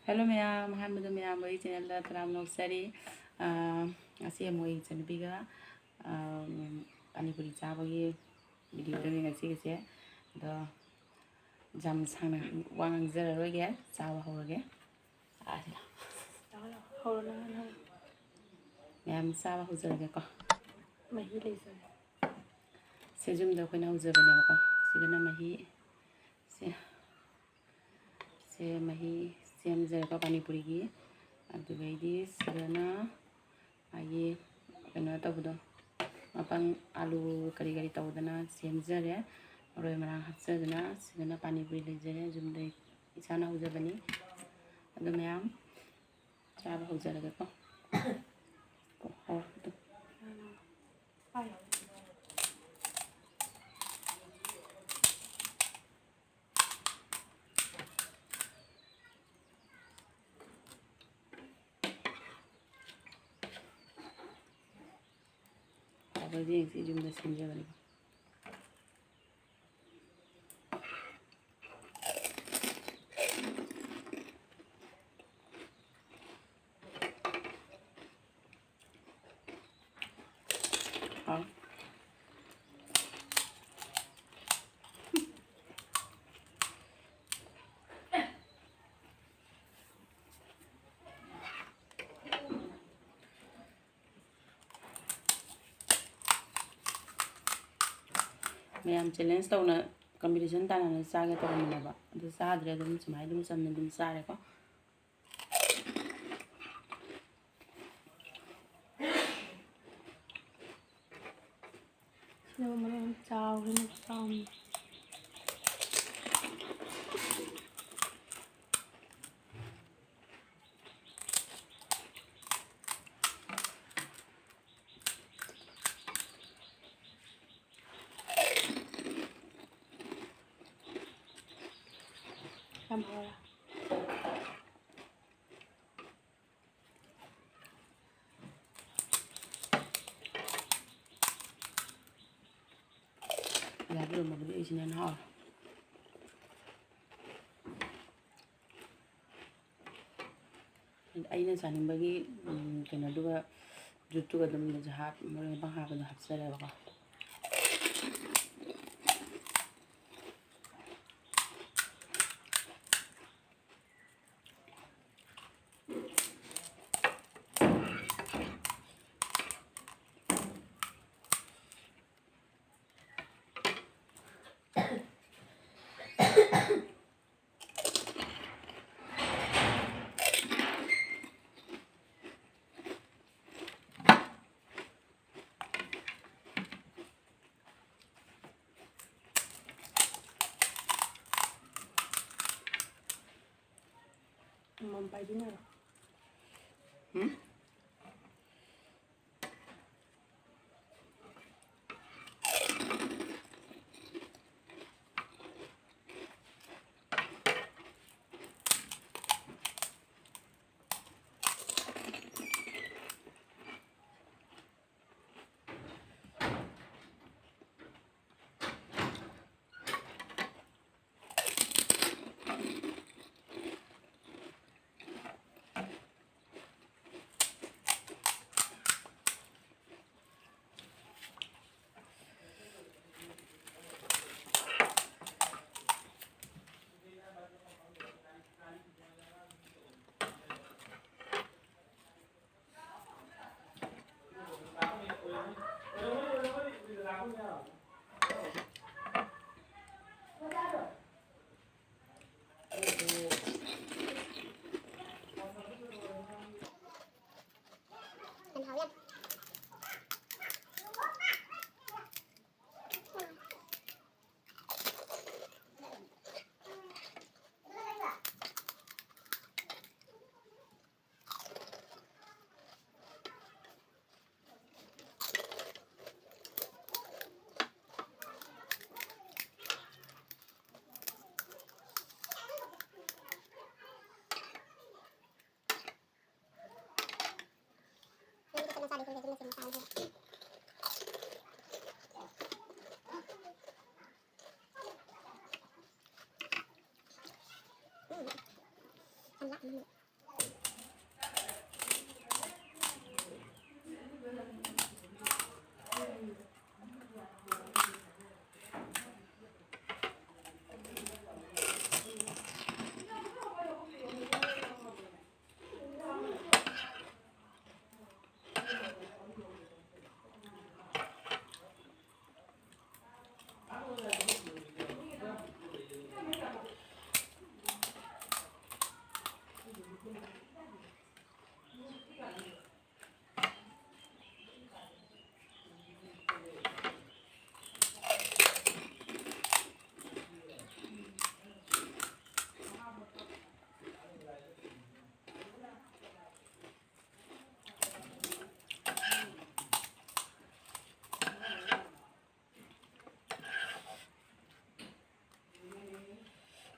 Hello ma'am, Muhammad ma'am, my channel da taram nok sari. Asi moi channel biga panipuri chabagi video da ngi ngasi se. Da jam sang wang zara roge chawa horage. Asi la. Horona na. Ma'am chawa hozarage ko. Mahi leisa. Sejum da khona hozabane ko. Sigana mahi se mahi sem zara ko panipuri gi. Adugaidi sigana ai kena tabudo mapang alu kari kari tawdana semjare roi marang hapsadana sigana panipuri lejare jumdai isana hujabani adu mayam chaba hujaraga ko ho to Ai. abadi si jumda semjabani ha mayam challenge tawna competition tanana saga tawna ba adu sadre dum chmai dum samne dum sare ko Sino man chao rin sam. Kamera. ya dum mabdi isinan ha aina sanimbagi kena duga juttu ga dum da hap mare bang ha ga hapsare ba Mampai dinner.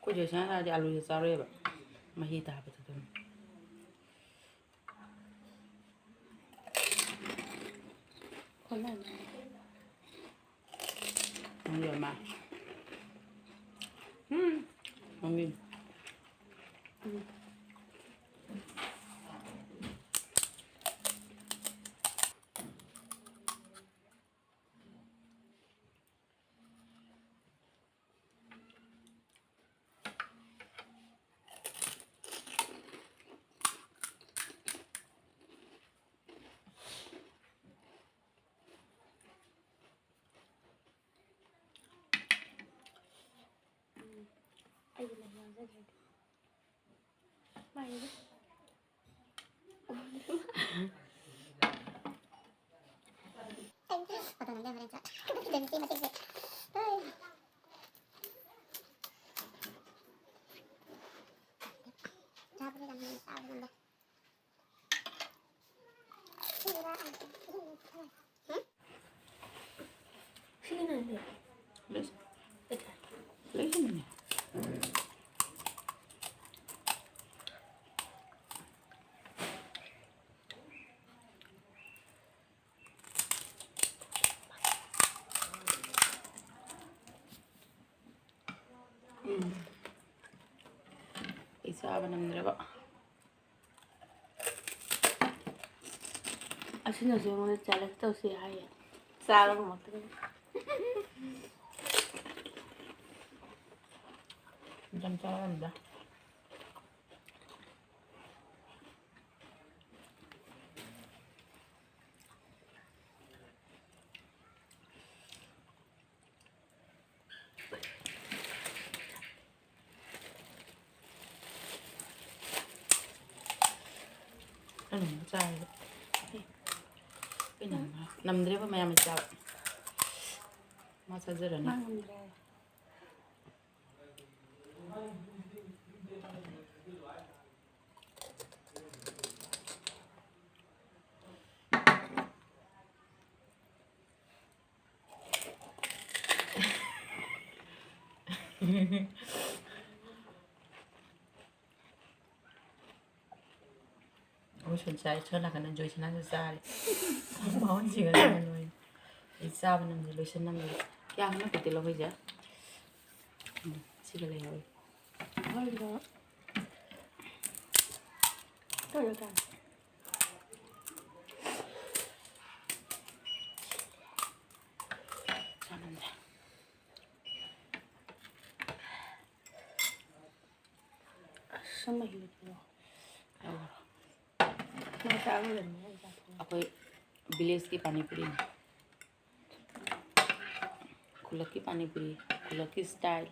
Cô giờ sáng ra thì alu thì sao vậy? Mà hi ta phải thôi. Con này Không rồi mà. Không đi. ai là nhà rất là mày đấy. 어떤 남자 말이죠. 근데 게임 어떻게 돼? 잡으려 잡는 싸우는데. 친구가 응? 신기한데. Lấy. 됐다. Lấy cái này. Isa ba naman ba? 아시는 오늘 잘했다 시 하얘. 싸는 거 어떻게? Trăm trăm. Ano sa namdre ba maya sa masa zero ni 망한데. ôi chuẩn sai chơi là cái này chơi chân ra đấy máu gì cái này rồi ít sao bên này lối chân này cái nó phải tiền lâu bây giờ chỉ cái này thôi 헐거. 또 여기 안. 잘한다什么鱼多？ 어 나 싸우겠네. apa village की पानीपुरी खुलक की पानीपुरी खुलक की style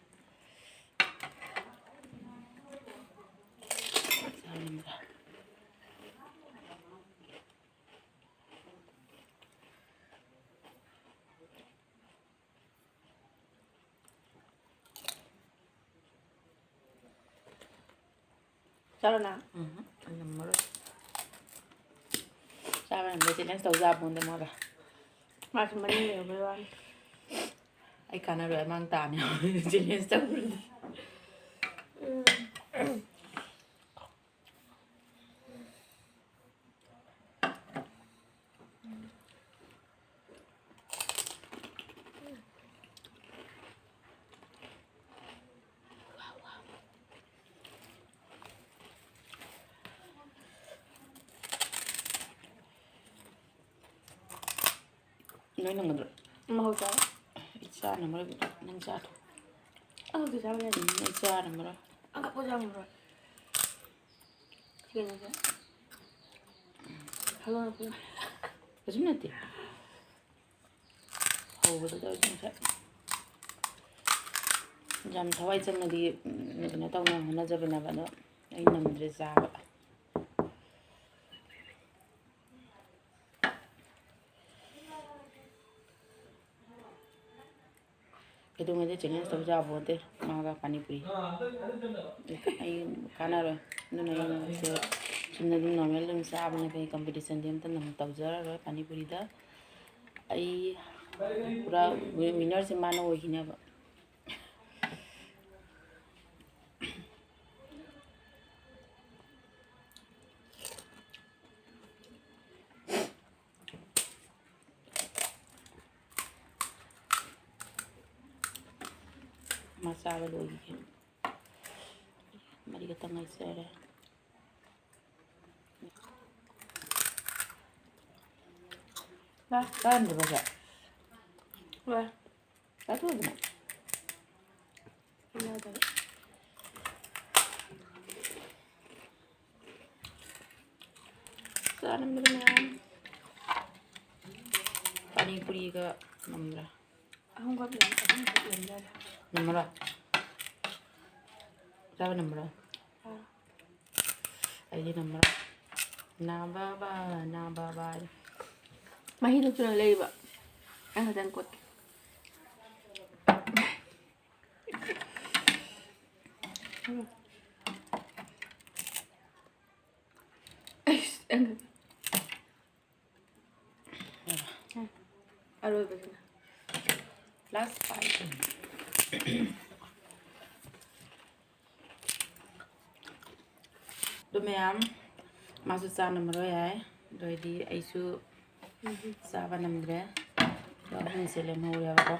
잘하나? nomor saben de tienes tàu ra bốn dem ra 맛이 많이 내요, 왜요? ai kana rồi mang tàn nhau tienes tàu nói năng được 엄마 호자. ít xa là mới năng xa thôi 아, 그 잘하네. ít xa là mới 아까 포장으로. 지금 하고는 그 cái gì nữa thì hầu bây giờ chúng sẽ làm tháo ai chân là đi nó tao nó ra bên nào vậy nữa anh nằm để ra vậy itu ngaja channel सब जा बोलते मागा पानीपुरी आई खाना रो none I से सुनने दिन normal दिन से आप ने कहीं कंपटीशन दिन तो नम तब जरा रो पानीपुरी दा आई पूरा विनर से मानो वही ना ꯆꯥꯕ ꯂꯣꯏꯈꯤꯒꯦ ꯃꯔꯤ ꯈꯛꯇꯪ ꯉꯥꯏꯖꯔꯦ ꯆꯥꯟꯗꯕꯁꯦ ꯆꯥꯊꯣꯛꯑꯗꯅ ꯆꯥꯔꯝꯕꯗ ꯃꯌꯥꯝ ꯄꯥꯅꯤꯄꯨꯔꯤꯒ ꯅꯝꯕ꯭ꯔꯥ ꯅꯝꯕ꯭ꯔꯥ ꯆꯥꯕ ꯅꯝꯕ꯭ꯔꯥ ꯑꯩꯗꯤ ꯅꯝꯕ꯭ꯔꯥ 나바바 나바바 ꯃꯍꯤꯗꯨ ꯁꯨꯅ ꯂꯩꯕ ꯑꯩ ꯈꯛꯇꯪ ꯀꯣꯠꯀꯦ ꯑꯔꯣꯏꯕꯁꯤꯅ last item ꯑꯗꯨ ꯃꯌꯥꯝ ꯃꯥꯁꯨ ꯆꯥꯅꯃꯔꯣꯏ ꯌꯥꯏ ꯑꯗꯨ ꯑꯣꯏꯗꯤ ꯑꯩꯁꯨ ꯆꯥꯕ ꯅꯝꯗ꯭ꯔꯦ ꯑꯍꯨꯝꯁꯦ ꯂꯦꯝꯍꯧꯔꯦꯕꯀꯣ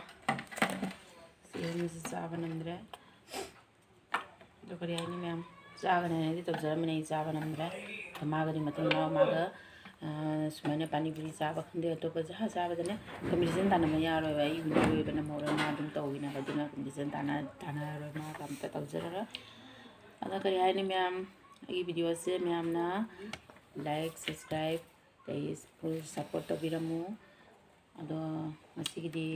ꯁꯤ ꯑꯍꯨꯝꯁꯦ ꯆꯥꯕ ꯅꯝꯗ꯭ꯔꯦ ꯑꯗꯨ ꯀꯔꯤ ꯍꯥꯏꯅꯤ ꯃꯌꯥꯝ ꯆꯥꯒꯅꯦꯅꯗꯤ ꯇꯧꯖꯔꯝꯕꯅꯦ ꯑꯩ ꯆꯥꯕ ꯅꯝꯗ꯭ꯔꯦ ꯃꯥꯒꯗꯤ ꯃꯇꯨꯡ ꯃꯅꯥꯎ ꯃꯥꯒ ꯁꯨꯃꯥꯏꯅ ꯄꯥꯅꯤꯄꯨꯔꯤ ꯆꯥꯕ ꯈꯪꯗꯦ ꯑꯇꯣꯞꯄ ꯆꯥꯕꯗꯅꯦ ꯀꯝꯄꯤꯇꯤꯁꯟ ꯇꯥꯟꯅꯕ ꯌꯥꯔꯣꯏꯕ ꯑꯩ ꯑꯣꯏꯕ ꯅꯝꯍꯧꯔꯣꯏ ꯃꯥ ꯑꯗꯨꯝ ꯇꯧꯈꯤꯅꯦꯕ ꯑꯗꯨꯅ ꯀꯝꯄꯤꯇꯤꯁꯟ ꯇꯥꯟꯅꯔꯔꯣꯏ ꯃꯥꯒ ꯑꯝꯇ ꯇꯧꯖꯔꯔꯣꯏ ꯑꯗ ꯀꯔꯤ ꯍꯥꯏꯅꯤ ꯃꯌꯥꯝ ꯑꯩꯒꯤ ꯚꯤꯗꯤꯑꯣꯁꯦ ꯃꯌꯥꯝꯅ ꯂꯥꯏꯛ ꯁꯕꯁꯀ꯭ꯔꯥꯏꯕ ꯐꯨꯜ ꯁꯞꯄꯣꯔꯠ ꯇꯧꯕꯤꯔꯝꯃꯨ ꯑꯗꯣ ꯉꯁꯤꯒꯤꯗꯤ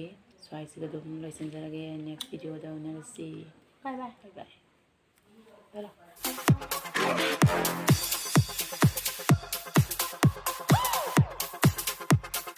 ꯁ꯭ꯋꯥꯏꯁꯤꯗ ꯑꯗꯨꯝ ꯂꯣꯏꯁꯤꯟꯖꯔꯒꯦ ꯅꯦꯛꯁ ꯚꯤꯗꯤꯑꯣꯗ ꯎꯅꯔꯁꯤ ꯕꯥꯏ ꯕꯥꯏ ꯕꯥꯏ ꯕꯥꯏ